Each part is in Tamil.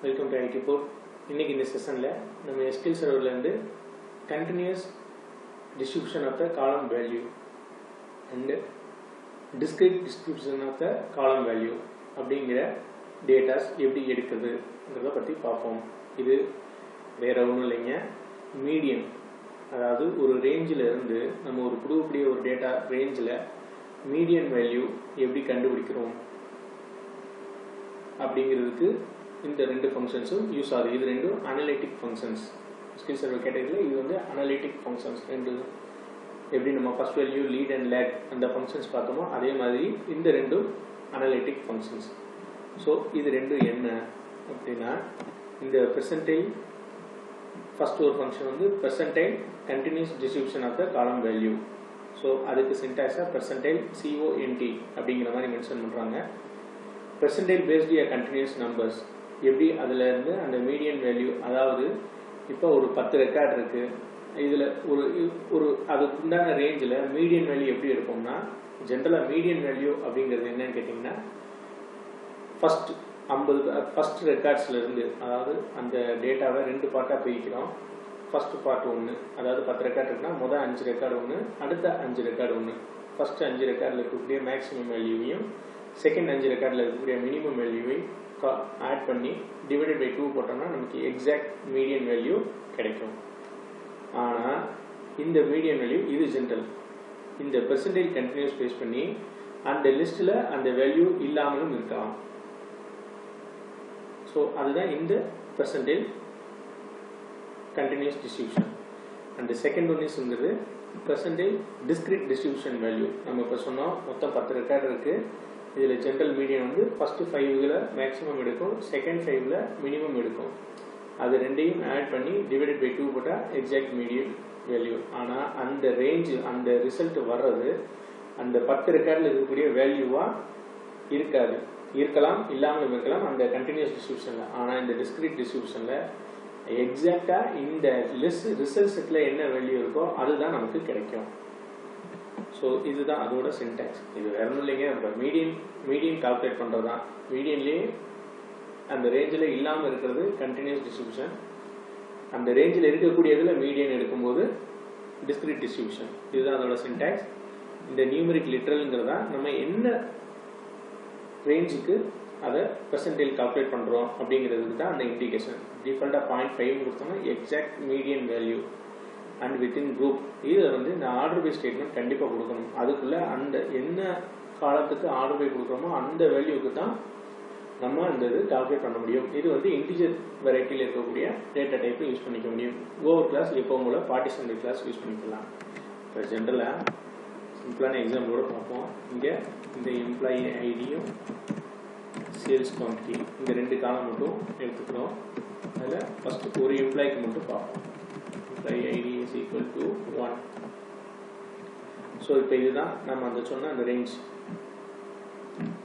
Welcome to ID board. இன்றைக்கி இந்த செஷனில் நம்ம SQL சர்வர்லேருந்து continuous distribution of the column value and discrete distribution of the column value அப்படிங்கிற டேட்டாஸ் எப்படி எடுக்கிறதுங்கிறத பற்றி பார்ப்போம். இது வேறு ஒன்றும் இல்லைங்க, மீடியன், அதாவது ஒரு ரேஞ்சில் இருந்து நம்ம ஒரு கொடுக்கக்கூடிய ஒரு டேட்டா ரேஞ்சில் மீடியன் வேல்யூ எப்படி கண்டுபிடிக்கிறோம் அப்படிங்கிறதுக்கு இந்த ரெண்டு ஃபங்க்ஷன்ஸும் யூஸ் ஆகுது. இது ரெண்டும் அனலிட்டிக் ஃபங்க்ஷன்ஸ். SQL சர்வர் கேட்டகரியில் இது வந்து அனலிட்டிக் ஃபங்க்ஷன்ஸ். ரெண்டு எப்படி நம்ம first value lead and lag அந்த ஃபங்க்ஷன்ஸ் பார்த்தோமோ அதே மாதிரி இந்த ரெண்டும் அனலிட்டிக் ஃபங்க்ஷன்ஸ். ஸோ இது ரெண்டும் என்ன அப்படின்னா, இந்த பெர்சன்டைல் ஃபர்ஸ்ட் ஒரு ஃபங்க்ஷன் வந்து percentile continuous distribution of the column value. So அதுக்கு சின்டாக்ஸாக பெர்சன்டைல் CONT அப்படிங்கிற மாதிரி மென்ஷன் பண்ணுறாங்க. பெர்சன்டைல் பேஸ்ட் கண்டினியூஸ் நம்பர்ஸ் எப்படி அதில் இருந்து அந்த மீடியன் வேல்யூ, அதாவது இப்போ ஒரு 10 ரெக்கார்டு இருக்குது, இதில் ஒரு அதுக்குண்டான ரேஞ்சில் மீடியன் வேல்யூ எப்படி எடுப்போம்னா, ஜென்ரலாக மீடியன் வேல்யூ அப்படிங்கிறது என்னன்னு கேட்டிங்கன்னா, ஃபஸ்ட் ரெக்கார்ட்ஸ்லேருந்து, அதாவது அந்த டேட்டாவை 2 பார்ட்டாக பிரிக்கிறோம். ஃபர்ஸ்ட் பார்ட் ஒன்று, அதாவது 10 ரெக்கார்டு இருக்குன்னா முதல் 5 ரெக்கார்டு ஒன்று, அடுத்த 5 ரெக்கார்டு ஒன்று. ஃபர்ஸ்ட் 5 ரெக்கார்டில் இருக்கக்கூடிய மேக்ஸிமம் வேல்யூவையும் செகண்ட் 5 ரெக்கார்டில் இருக்கக்கூடிய மினிமம் வேல்யூவையும் ஆட் பண்ணி டிவைடட் பை 2 போட்டோம்னா நமக்கு எக்ஸாக்ட் மீடியன் வேல்யூ கிடைக்கும். ஆனால் இந்த மீடியன் வேல்யூ இது ஜென்ரல். இந்த பெர்சன்டேஜ் கண்டினியூஸ் பேஸ் பண்ணி அந்த லிஸ்ட்டில் அந்த வேல்யூ இல்லாமலும் இருக்கலாம். ஸோ அதுதான் இந்த percentage continuous distribution. And second one இஸ்ங்கிறது பெர்சன்டேஜ் டிஸ்கிரீட் டிஸ்ட்ரிபியூஷன் வேல்யூ. நம்ம இப்போ சொன்னோம் மொத்தம் 10 ரெக்கார்டு இருக்குது. இதில் ஜென்ரல் மீடியன் வந்து ஃபஸ்ட்டு 5ல் மேக்ஸிமம் எடுக்கும், செகண்ட் 5ல் மினிமம் எடுக்கும். அது ரெண்டையும் ஆட் பண்ணி டிவைடட் பை 2 போட்டால் எக்ஸாக்ட் மீடியன் வேல்யூ. ஆனால் அந்த ரேஞ்சு, அந்த ரிசல்ட் வர்றது அந்த 10 ரெக்கார்டில் இருக்கக்கூடிய வேல்யூவாக இருக்காது. இருக்கலாம், இல்லாமல் இருக்கலாம் அந்த கண்டினியூஸ் டிஸ்ட்ரிபியூஷனில். ஆனால் இந்த டிஸ்கிரீட் டிஸ்ட்ரிபியூஷனில் எக்ஸாக்டாக இந்த ரிசல்ட் செட்டில் என்ன வேல்யூ இருக்கோ அதுதான் நமக்கு கிடைக்கும். ஸோ இதுதான் அதோட சின்டாக்ஸ். இது வேற ஒன்றும் இல்லைங்க, இப்போ மீடியன் கால்குலேட் பண்ணுறது தான். மீடியன்லேயே அந்த ரேஞ்சில் இல்லாமல் இருக்கிறது கண்டினியூஸ் டிஸ்ட்ரிபியூஷன், அந்த ரேஞ்சில் இருக்கக்கூடியதில் மீடியன் எடுக்கும்போது டிஸ்கிரீட் டிஸ்ட்ரிபியூஷன். இதுதான் அதோட சின்டாக்ஸ். இந்த நியூமரிக் லிட்ரல்ங்கிறதா நம்ம என்ன ரேஞ்சுக்கு அதை பெர்சன்டேஜ் கால்குலேட் பண்ணுறோம் அப்படிங்கிறதுக்கு தான் அந்த இண்டிகேஷன். டிஃபால்ட்டாக 0.5 கொடுத்தோம்னா exact median value and within group. இதில் வந்து இந்த ஆர்டர் பை ஸ்டேட்மெண்ட் கண்டிப்பாக கொடுக்கணும். அதுக்குள்ளே அந்த என்ன காலத்துக்கு ஆர்டர் பை கொடுக்குறோமோ அந்த வேல்யூக்கு தான் நம்ம அந்த இது கால்குலேட் பண்ண முடியும். இது வந்து இன்டிஜர் வெரைட்டியில் இருக்கக்கூடிய டேட்டா டைப்பை யூஸ் பண்ணிக்க முடியும். ஓவர் கிளாஸ் எப்போவும் போல பார்ட்டிஷன் கிளாஸ் யூஸ் பண்ணிக்கலாம். இப்போ ஜென்ரலாக சிம்பிளான எக்ஸாம்பிளோட பார்ப்போம். இங்கே இந்த எம்ப்ளாயி ஐடியும் சேல்ஸ் குவான்டிட்டி இந்த 2 காலம் மட்டும் எடுத்துக்கிறோம். அதில் ஃபஸ்ட்டு ஒரு எம்ப்ளாய்க்கு மட்டும் பார்ப்போம். Employee ID is equal to 1. So இப்போ இதுதான் நம்ம அந்த சொன்ன அந்த ரேஞ்ச்.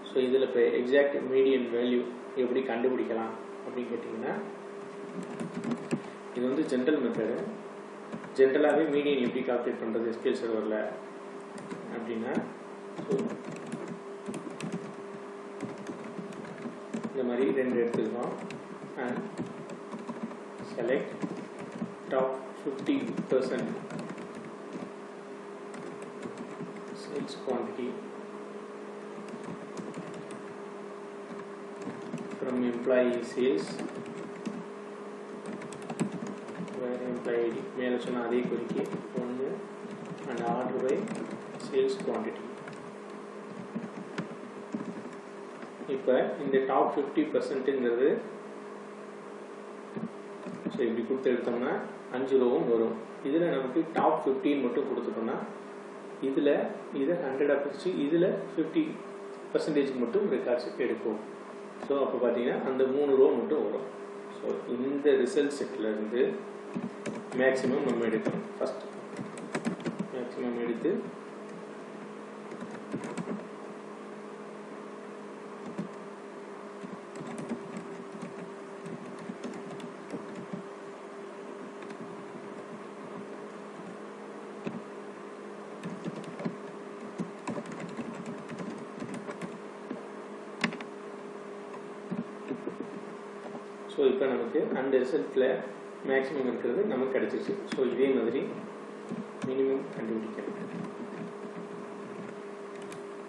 ஸோ இதில் இப்போ எக்ஸாக்ட் மீடியன் வேல்யூ எப்படி கண்டுபிடிக்கலாம் அப்படின்னு கேட்டிங்கன்னா, இது வந்து ஜென்ரல் மெத்தடு. ஜென்ரலாகவே மீடியன் எப்படி கால்குலேட் பண்ணுறது SQL சர்வரில் அப்படின்னா, ஸோ இந்த மாதிரி 2 எடுத்துக்கிறோம். And select top 50% sales quantity from employee sales where employee ID மேலே சொன்ன அதே குறிக்கி 1 and order by sales quantity. இப்போ இந்த டாப் 50%ங்கிறது ஸோ இப்படி கொடுத்து எடுத்தோம்னா 5 ரோவும் வரும். இதில் நமக்கு டாப் 15 மட்டும் கொடுத்துட்டோம்னா இதில் இதை 100 பிரித்து இதில் 50% மட்டும் ரெக்கார்ட்ஸ் எடுக்கும். ஸோ அப்போ பார்த்தீங்கன்னா அந்த 3 ரோ மட்டும் வரும். ஸோ இந்த ரிசல்ட் செட்டிலேருந்து மேக்ஸிமம் நம்ம எடுக்கணும். ஃபஸ்ட் மேக்ஸிமம் எடுத்து ஸோ இப்போ நமக்கு அந்த ரிசல்ட்டில் மேக்ஸிமம் இருக்கிறது நமக்கு கிடச்சிருச்சு. ஸோ இதே மாதிரி மினிமம் கண்டுபிடிக்கணும்.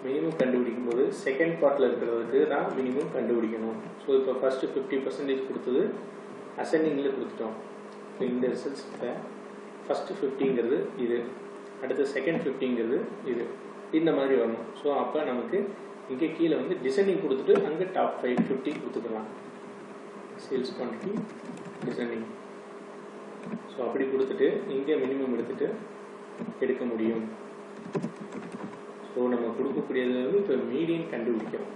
மினிமம் கண்டுபிடிக்கும் போது செகண்ட் பார்ட்டில் இருக்கிறதுக்கு தான் மினிமம் கண்டுபிடிக்கணும். ஸோ இப்போ ஃபஸ்ட்டு 50% கொடுத்தது அசெண்டிங்கில் கொடுத்துட்டோம். இப்போ இந்த ரிசல்ட்ஸில் ஃபஸ்ட்டு 50ங்கிறது இது, அடுத்து செகண்ட் 50ங்கிறது இது, இந்த மாதிரி வரணும். ஸோ அப்போ நமக்கு இங்கே கீழே வந்து டிசெண்டிங் கொடுத்துட்டு அங்கே டாப் 50 கொடுத்துக்கலாம். Sales quantity descending. ஸோ அப்படி கொடுத்துட்டு இங்கே மினிமம் எடுத்துகிட்டு எடுக்க முடியும். ஸோ நம்ம கொடுக்கக்கூடியது வந்து இப்போ மீடியன் கண்டுபிடிக்கும்.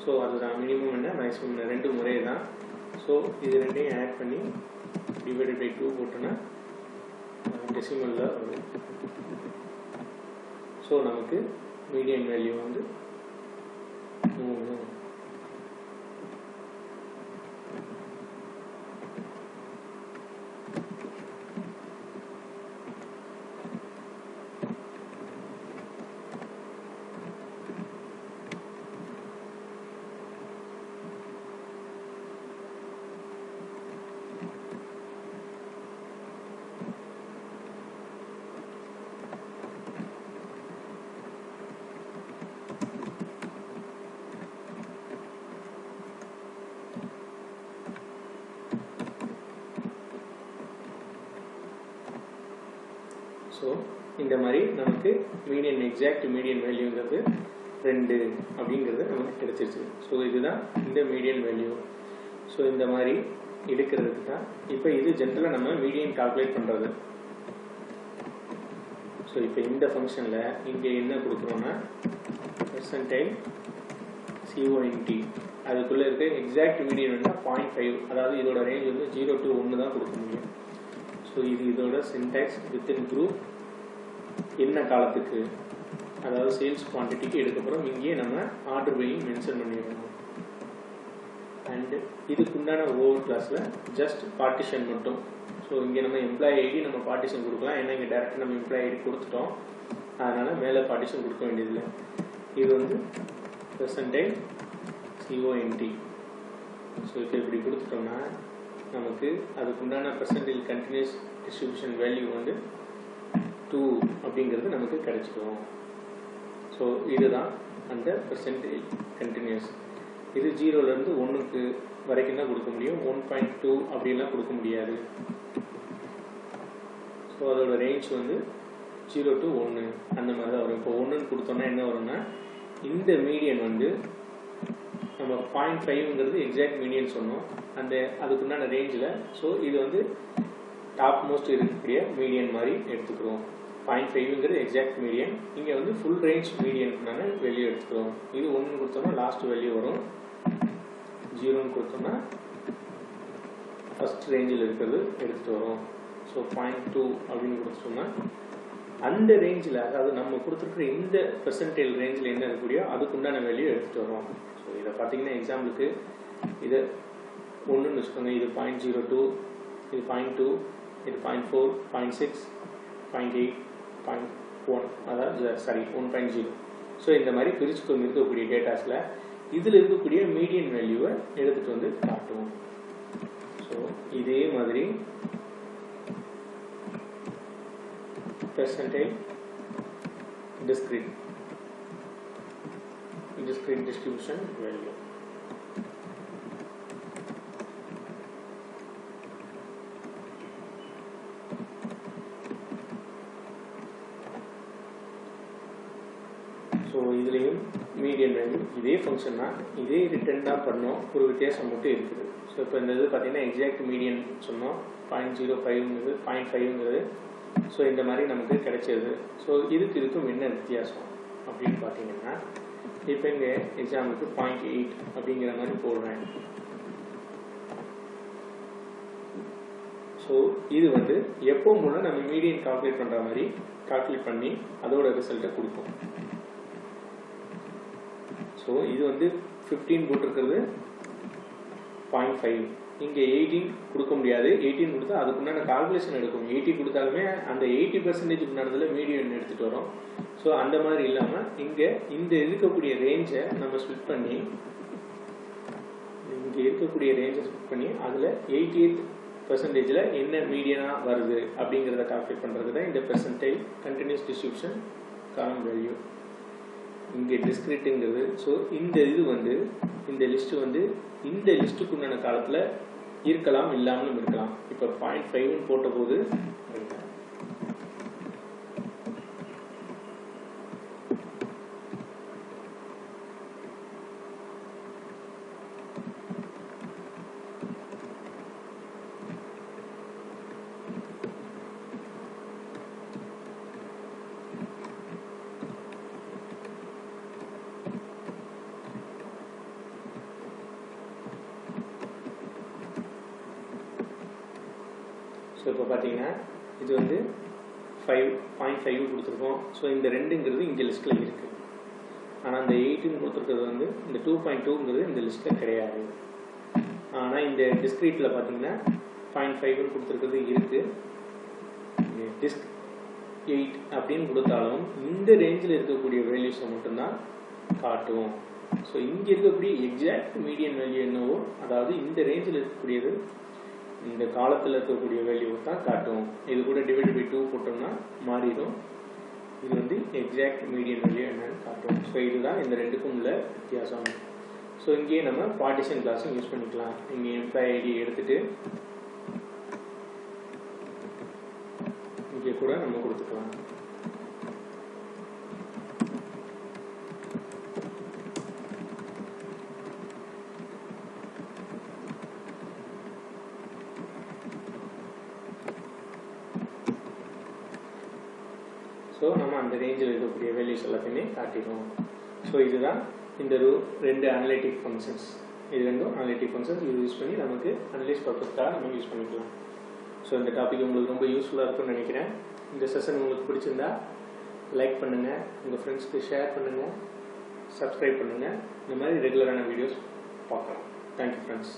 ஸோ அதுதான் மினிமம் என்ன மேக்ஸிமம் என்ன 2 முறை தான். ஸோ இது ரெண்டையும் ஆட் பண்ணி டிவைடட் பை 2 போட்டோன்னா டெசிமலில் வரும். ஸோ நமக்கு மீடியன் வேல்யூ வந்து 3. ஸோ இந்த மாதிரி நமக்கு மீடியன் எக்ஸாக்ட் மீடியன் வேல்யூங்கிறது 2 அப்படிங்கிறது நமக்கு கிடைச்சிருச்சு. ஸோ இதுதான் இந்த மீடியன் வேல்யூ. ஸோ இந்த மாதிரி எடுக்கிறதுக்கு தான் இப்போ இது ஜென்ரலாக நம்ம மீடியன் கால்குலேட் பண்ணுறது. ஸோ இப்போ இந்த ஃபங்க்ஷனில் இங்கே என்ன கொடுக்குறோன்னா பெர்சன்டைல் CONT அதுக்குள்ளே இருக்க எக்ஸாக்ட் மீடியன் வந்து 0.5, அதாவது இதோட ரேஞ்ச் வந்து 0 to 1 தான் கொடுக்க முடியும். ஸோ இது இதோட சின்டாக்ஸ் வித்தின் குரூப் என்ன காலத்துக்கு, அதாவது சேல்ஸ் குவான்டிட்டிக்கு எடுக்கப்புறம் இங்கேயே நம்ம ஆர்டர் பையிங் மென்ஷன் பண்ணிடணும். அண்டு இதுக்குண்டான ஓவர் கிளாஸில் ஜஸ்ட் பார்ட்டிஷன் மட்டும். ஸோ இங்கே நம்ம எம்ப்ளாயி ஐடி நம்ம பார்ட்டிஷன் கொடுக்கலாம், ஏன்னா இங்கே டேரெக்டாக நம்ம எம்ப்ளாயி ஐடி கொடுத்துட்டோம், அதனால் மேலே பார்ட்டிஷன் கொடுக்க வேண்டியதில்லை. இது வந்து பெர்சன்டைல் CONT. ஸோ இப்போ இப்படி கொடுத்துட்டோம்னா நமக்கு அதுக்குண்டான பெர்சன்டைல் கண்டினியூஸ் டிஸ்ட்ரிபியூஷன் வேல்யூ வந்து 2 அப்படிங்கிறது நமக்கு கிடைச்சிடும். ஸோ இதுதான் அந்த பெர்சன்டைல் கண்டினியூஸ். இது 0லேருந்து 1 வரைக்கும் தான் கொடுக்க முடியும், 1.2 அப்படின்லாம் கொடுக்க முடியாது. ஸோ அதோட ரேஞ்ச் வந்து 0 to 1 அந்த மாதிரி தான் வரும். இப்போ 1ன்னு கொடுத்தோம்னா என்ன வரும்னா இந்த மீடியன் வந்து நம்ம 0.5ங்கிறது எக்ஸாக்ட் மீடியன் சொன்னோம், அந்த அதுக்குண்டான ரேஞ்சில். ஸோ இது வந்து டாப் மோஸ்ட் இருக்கக்கூடிய மீடியன் மாதிரி எடுத்துக்கிறோம். 0.5ங்கிறது எக்ஸாக்ட் மீடியன், இங்கே வந்து ஃபுல் ரேஞ்ச் மீடியனுக்குண்டான வேல்யூ எடுத்துக்கிறோம். இது 1ன்னு கொடுத்தோம்னா லாஸ்ட் வேல்யூ வரும், 0ன்னு கொடுத்தோம்னா ஃபஸ்ட் ரேஞ்சில் இருக்கிறது எடுத்துகிட்டு வரும். ஸோ 0.2 அப்படின்னு கொடுத்துட்டோம்னா அந்த ரேஞ்சில், அதாவது நம்ம கொடுத்துருக்குற இந்த பெர்சன்டைல் ரேஞ்சில் என்ன இருக்கக்கூடியோ அதுக்குண்டான வேல்யூ எடுத்துகிட்டு வரும். ஸோ இதை பார்த்தீங்கன்னா எக்ஸாம்பிளுக்கு இதை 1ன்னு வச்சுக்கோங்க, இது 0.02, இது 0.2, இது 0.4, 0.6, 0.8, 0.1, அதாவது 1.0. ஸோ இந்த மாதிரி பிரிச்சு இருக்கக்கூடிய டேட்டாஸில் இதில் இருக்கக்கூடிய மீடியன் வேல்யூவை எடுத்துகிட்டு வந்து காட்டுவோம். ஸோ இதே மாதிரி percentile discrete distribution value. So இதுலேயும் மீடியன் வேல்யூ இதே ஃபங்க்ஷன் தான், இதே ரிட்டர்ன் தான் பண்ணோம், ஒரு வித்தியாசம் மட்டும் இருக்குது. ஸோ இப்போ இந்த இது பார்த்தீங்கன்னா எக்ஸாக்ட் மீடியன் சொன்னோம், 0.05ங்கிறது 0.5ங்கிறது. ஸோ இந்த மாதிரி நமக்கு கிடைச்சது. ஸோ இதுக்கும் என்ன வித்தியாசம் அப்படின்னு பார்த்தீங்கன்னா, இப்போ இங்கே எக்ஸாம்பிளுக்கு 0.8 அப்படிங்கிற மாதிரி போடுறேன். ஸோ இது வந்து எப்போ மூலம் நம்ம மீடியன் கால்குலேட் பண்ணுற மாதிரி கால்குலேட் பண்ணி அதோட ரிசல்ட்டை கொடுக்கும். ஸோ இது வந்து 15 போட்டிருக்கிறது 0.5, இங்கே 18 கொடுக்க முடியாது. 18 கொடுத்தா அதுக்குண்டான கால்குலேஷன் எடுக்கும். 80 கொடுத்தாலுமே அந்த 80% உண்டானதில் மீடியன் எடுத்துகிட்டு வரும். ஸோ அந்த மாதிரி இல்லாமல் இங்கே இந்த இருக்கக்கூடிய ரேஞ்சை நம்ம ஸ்பிளிட் பண்ணி இங்கே இருக்கக்கூடிய ரேஞ்சஸ் புக் பண்ணி அதில் 88% என்ன மீடியனாக வருது அப்படிங்கிறத கால்குலேட் பண்ணுறது தான் இந்த percentile continuous distribution column value. இங்கே டிஸ்கிரிட்டுங்கிறது. ஸோ இந்த இது வந்து இந்த லிஸ்ட்டு வந்து இந்த லிஸ்ட்டுக்குண்டான காலத்தில் இருக்கலாம் இல்லாமலும் இருக்கலாம். இப்போ 0.5 போட்ட போது ஸோ இப்போ பார்த்தீங்கன்னா இது வந்து 0.5 கொடுத்துருக்கோம். ஸோ இந்த 2ங்கிறது இங்கே லிஸ்ட்டில் இருக்குது. ஆனால் இந்த 8 கொடுத்துருக்கிறது வந்து இந்த 2.2ங்கிறது இந்த லிஸ்ட்டில் கிடையாது. ஆனால் இந்த டிஸ்கிரீட்டில் பார்த்தீங்கன்னா 0.5 கொடுத்துருக்கிறது இருக்குது. டிஸ்க் 8 அப்படின்னு கொடுத்தாலும் இந்த ரேஞ்சில் இருக்கக்கூடிய வேல்யூஸை மட்டும்தான் காட்டும். ஸோ இங்கே இருக்கக்கூடிய எக்ஸாக்ட் மீடியன் வேல்யூ என்னவோ, அதாவது இந்த ரேஞ்சில் இருக்கக்கூடியது இந்த காலத்தில் இருக்கக்கூடிய வேல்யூ தான் காட்டும். இது கூட டிவைட் பை 2 போட்டோம்னா மாறிடும். இது வந்து எக்ஸாக்ட் மீடியன் வேல்யூ என்னன்னு காட்டும். ஸோ இதுதான் இந்த ரெண்டுக்கும் உள்ள வித்தியாசம். ஸோ இங்கேயே நம்ம பார்ட்டிஷன் கிளாஸும் யூஸ் பண்ணிக்கலாம். இங்கே எம்ப்ளாயி ஐடி எடுத்துகிட்டு இங்கே கூட நம்ம கொடுத்துக்கலாம். ஸோ நம்ம அந்த ரேஞ்சில் இருக்கக்கூடிய வேல்யூஸ் எல்லாத்தையுமே காட்டிடும். ஸோ இதுதான் இந்த 2 அனலிட்டிக் ஃபங்க்ஷன்ஸ். இது ரெண்டும் அனலிட்டிக் ஃபங்க்ஷன்ஸ். இது யூஸ் பண்ணி நமக்கு அனலைஸ் பர்பஸ்க்காக நம்ம யூஸ் பண்ணிக்கலாம். ஸோ இந்த டாபிக் உங்களுக்கு ரொம்ப யூஸ்ஃபுல்லாக இருக்கும்னு நினைக்கிறேன். இந்த செஷன் உங்களுக்கு பிடிச்சிருந்தா லைக் பண்ணுங்கள், உங்கள் ஃப்ரெண்ட்ஸ்க்கு ஷேர் பண்ணுங்கள், சப்ஸ்கிரைப் பண்ணுங்கள். இந்த மாதிரி ரெகுலரான வீடியோஸ் பார்க்கலாம். Thank you friends.